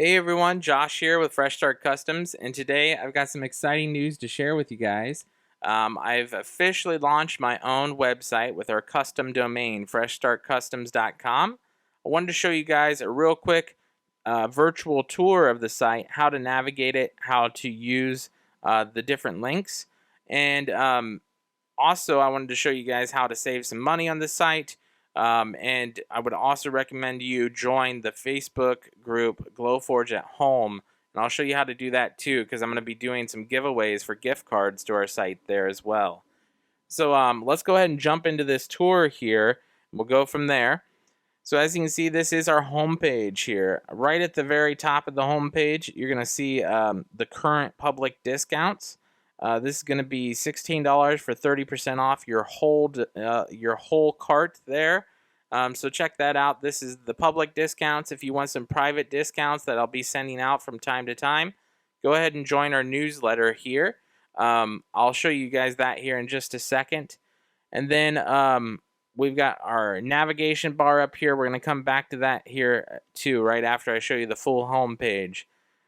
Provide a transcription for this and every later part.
Hey everyone, Josh here with Fresh Start Customs, and today I've got some exciting news to share with you guys. I've officially launched my own website with our custom domain, freshstartcustoms.com. I wanted to show you guys a real quick virtual tour of the site, how to navigate it, how to use the different links, and also, I wanted to show you guys how to save some money on the site. And I would also recommend you join the Facebook group Glowforge at Home. And I'll show you how to do that too, because I'm going to be doing some giveaways for gift cards to our site there as well. So let's go ahead and jump into this tour here. We'll go from there. So as you can see, this is our home page here. Right at the very top of the home page, you're going to see the current public discounts. This is going to be $16 for 30% off your whole cart there. So check that out. This is the public discounts. If you want some private discounts that I'll be sending out from time to time, go ahead and join our newsletter here. I'll show you guys that here in just a second. And then we've got our navigation bar up here. We're going to come back to that here too, right after I show you the full home page.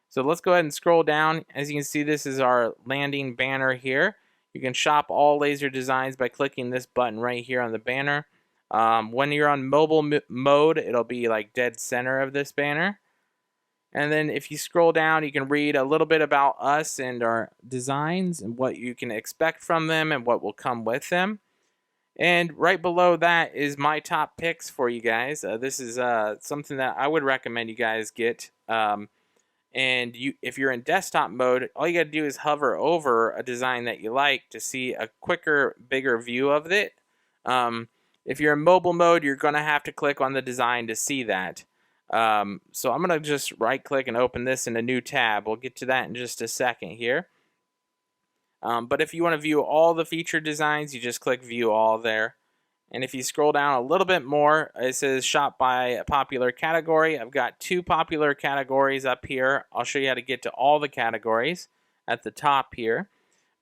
So let's go ahead and scroll down. As you can see, this is our landing banner here. You can shop all laser designs by clicking this button right here on the banner. When you're on mobile mode, it'll be like dead center of this banner. And then if you scroll down, you can read a little bit about us and our designs and what you can expect from them and what will come with them. And right below that is my top picks for you guys. This is something that I would recommend you guys get. And if you're in desktop mode, all you got to do is hover over a design that you like to see a quicker, bigger view of it. If you're in mobile mode, you're going to have to click on the design to see that. So I'm going to just right click and open this in a new tab. We'll get to that in just a second here. But if you want to view all the featured designs, you just click view all there. And if you scroll down a little bit more, it says shop by a popular category. I've got 2 popular categories up here. I'll show you how to get to all the categories at the top here.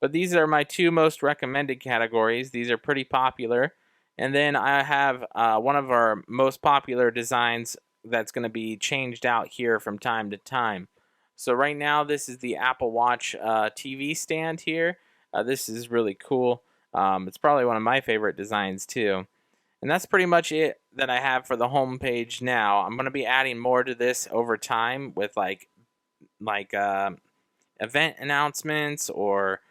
But these are my 2 most recommended categories. These are pretty popular. And then I have one of our most popular designs that's going to be changed out here from time to time. So right now, this is the Apple Watch TV stand here. This is really cool. It's probably one of my favorite designs too. And that's pretty much it that I have for the home page now. I'm going to be adding more to this over time with like event announcements or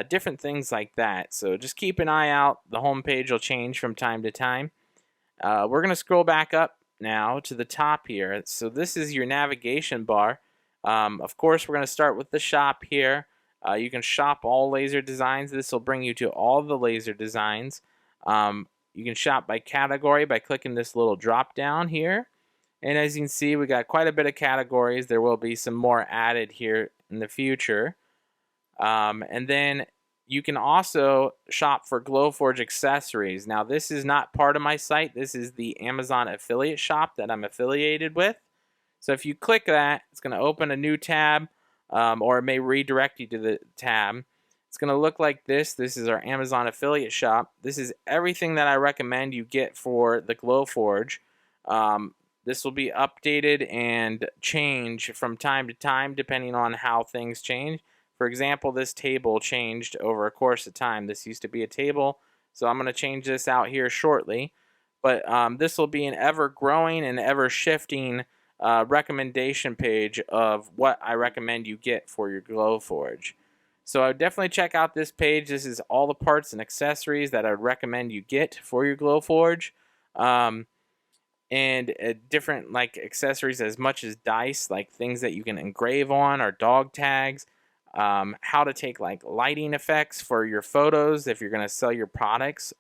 different things like that. So just keep an eye out. The home page will change from time to time. We're going to scroll back up now to the top here. So this is your navigation bar. Of course, we're going to start with the shop here. You can shop all laser designs. This will bring you to all the laser designs. You can shop by category by clicking this little drop down here. And as you can see, we got quite a bit of categories. There will be some more added here in the future. And then you can also shop for Glowforge accessories. Now, this is not part of my site. This is the Amazon affiliate shop that I'm affiliated with. So if you click that, it's going to open a new tab, or it may redirect you to the tab. It's going to look like this. This is our Amazon affiliate shop. This is everything that I recommend you get for the Glowforge. This will be updated and change from time to time depending on how things change. For example, this table changed over a course of time. This used to be a table, so I'm going to change this out here shortly. But this will be an ever-growing and ever-shifting recommendation page of what I recommend you get for your Glowforge. So I would definitely check out this page. This is all the parts and accessories that I would recommend you get for your Glowforge. And different like accessories as much as dice, like things that you can engrave on or dog tags. How to take like lighting effects for your photos if you're going to sell your products.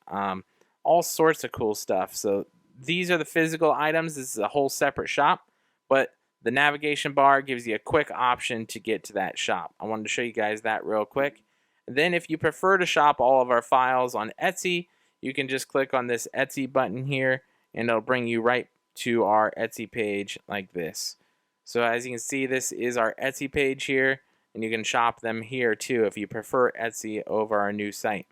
All sorts of cool stuff. So these are the physical items. This is a whole separate shop. But the navigation bar gives you a quick option to get to that shop. I wanted to show you guys that real quick. And then if you prefer to shop all of our files on Etsy, you can just click on this Etsy button here and it'll bring you right to our Etsy page like this. So as you can see, this is our Etsy page here, and you can shop them here too if you prefer Etsy over our new site.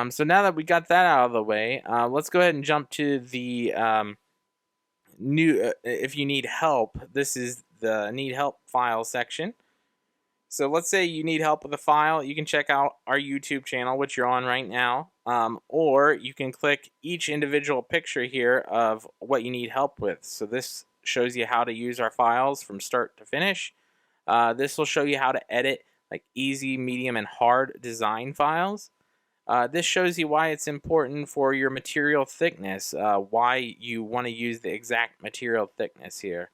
So now that we got that out of the way, let's go ahead and jump to the new, if you need help, this is the need help file section. So let's say you need help with a file, you can check out our YouTube channel, which you're on right now, or you can click each individual picture here of what you need help with. So this shows you how to use our files from start to finish. This will show you how to edit like easy, medium, and hard design files. This shows you why it's important for your material thickness, why you want to use the exact material thickness here.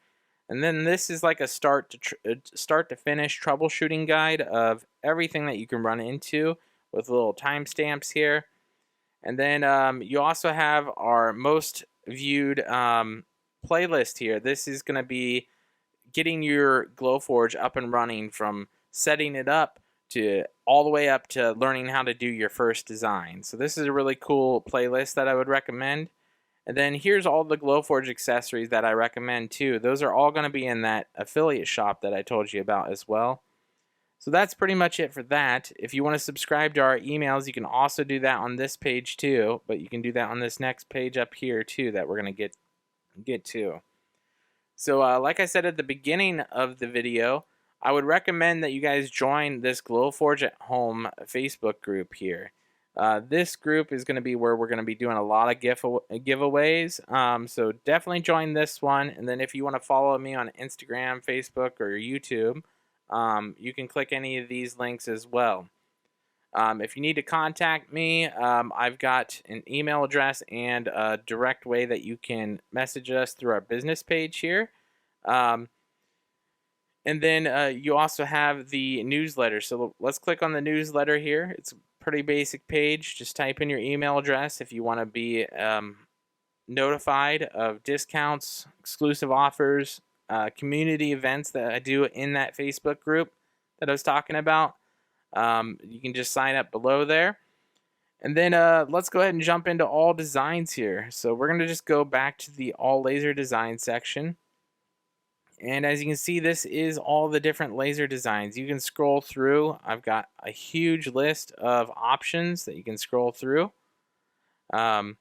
And then this is like a start to finish troubleshooting guide of everything that you can run into with little timestamps here. And then you also have our most viewed playlist here. This is going to be getting your Glowforge up and running from setting it up to all the way up to learning how to do your first design. So this is a really cool playlist that I would recommend. And then here's all the Glowforge accessories that I recommend too. Those are all going to be in that affiliate shop that I told you about as well. So that's pretty much it for that. If you want to subscribe to our emails, you can also do that on this page too, but you can do that on this next page up here too that we're going to get to. So like I said at the beginning of the video, I would recommend that you guys join this Glowforge at Home Facebook group here. This group is going to be where we're going to be doing a lot of giveaways. So definitely join this one. And then if you want to follow me on Instagram, Facebook, or YouTube, you can click any of these links as well. If you need to contact me, I've got an email address and a direct way that you can message us through our business page here. And then you also have the newsletter. So let's click on the newsletter here. It's a pretty basic page. Just type in your email address if you want to be notified of discounts, exclusive offers, community events that I do in that Facebook group that I was talking about. You can just sign up below there. And then let's go ahead and jump into all designs here. So we're going to just go back to the all laser design section. And as you can see, this is all the different laser designs. You can scroll through. I've got a huge list of options that you can scroll through. And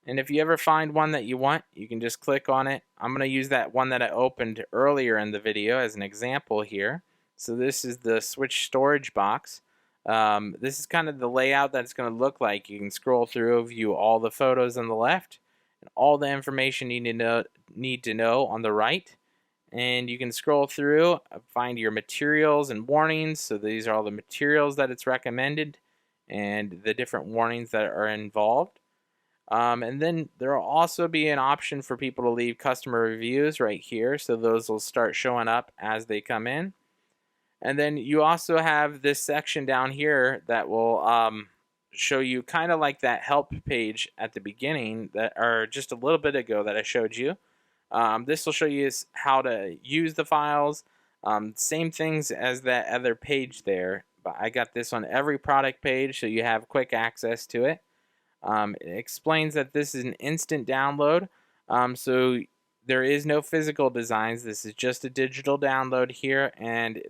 if you ever find one that you want, you can just click on it. I'm going to use that one that I opened earlier in the video as an example here. So this is the switch storage box. This is kind of the layout that it's going to look like. You can scroll through, view all the photos on the left, and all the information you need to know on the right. And you can scroll through, find your materials and warnings. So these are all the materials that it's recommended and the different warnings that are involved. And then there will also be an option for people to leave customer reviews right here. So those will start showing up as they come in. And then you also have this section down here that will show you kind of like that help page at the beginning or just a little bit ago that I showed you. This will show you how to use the files, same things as that other page there, but I got this on every product page so you have quick access to it. It explains that this is an instant download, so there is no physical designs. This is just a digital download here, and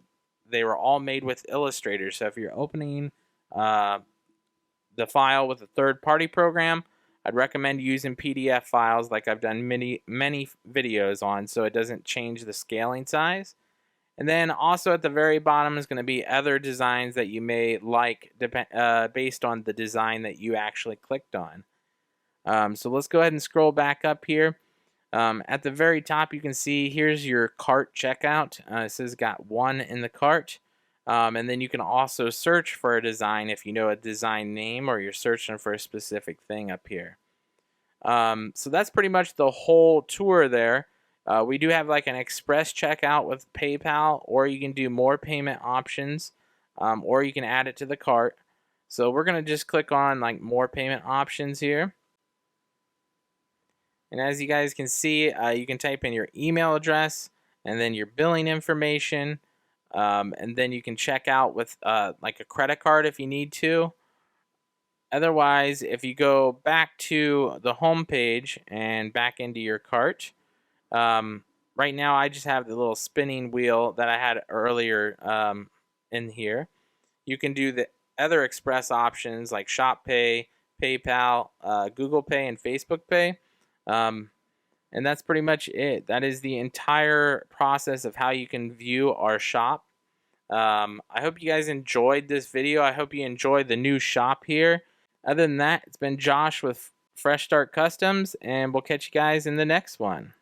they were all made with Illustrator. So if you're opening the file with a third-party program, I'd recommend using PDF files like I've done many videos on, so it doesn't change the scaling size. And then also at the very bottom is going to be other designs that you may like based on the design that you actually clicked on. So let's go ahead and scroll back up here. At the very top you can see here's your cart checkout. It says got one in the cart. And then you can also search for a design if you know a design name or you're searching for a specific thing up here. So that's pretty much the whole tour there. We do have like an express checkout with PayPal, or you can do more payment options, or you can add it to the cart. So we're going to just click on like more payment options here. And as you guys can see, you can type in your email address and then your billing information. And then you can check out with like a credit card if you need to. Otherwise, if you go back to the home page and back into your cart, right now I just have the little spinning wheel that I had earlier in here. You can do the other express options like Shop Pay, PayPal, Google Pay, and Facebook Pay. And And that's pretty much it. That is the entire process of how you can view our shop. I hope you guys enjoyed this video. I hope you enjoyed the new shop here. Other than that, it's been Josh with Fresh Start Customs, and we'll catch you guys in the next one.